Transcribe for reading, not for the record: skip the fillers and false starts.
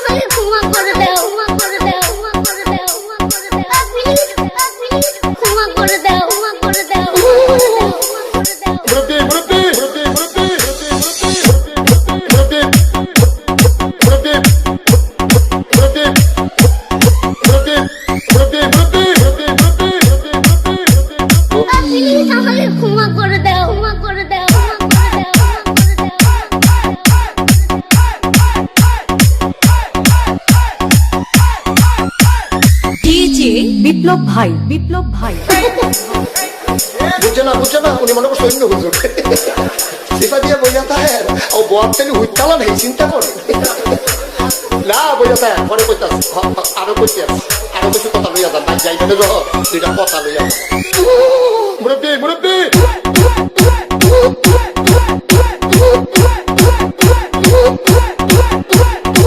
আমাকে ক্ষমা করে দাও, ক্ষমা করে দাও, ক্ষমা করে দাও, ক্ষমা করে দাও, ক্ষমা করে দাও, মুরব্বি মুরব্বি মুরব্বি মুরব্বি প্লিজ আমাকে ক্ষমা করে দাও, ক্ষমা করে দাও, ক্ষমা করে দাও। ডিজে বিপ্লব ভাই, বিপ্লব ভাই বুঝছে না উনি মনে করছে অন্য হুজুর সিফা দিয়ে বইয়া থাকে ও বয়ারটানি হুইতালা নেই চিন্তা করে না বইয়া থাকে পরে কইতাস আরো কইতে আরো কিছু কথা লইয়া যান যাইবে না দুইটা কথা লইয়া মুরব্বি মুরব্বি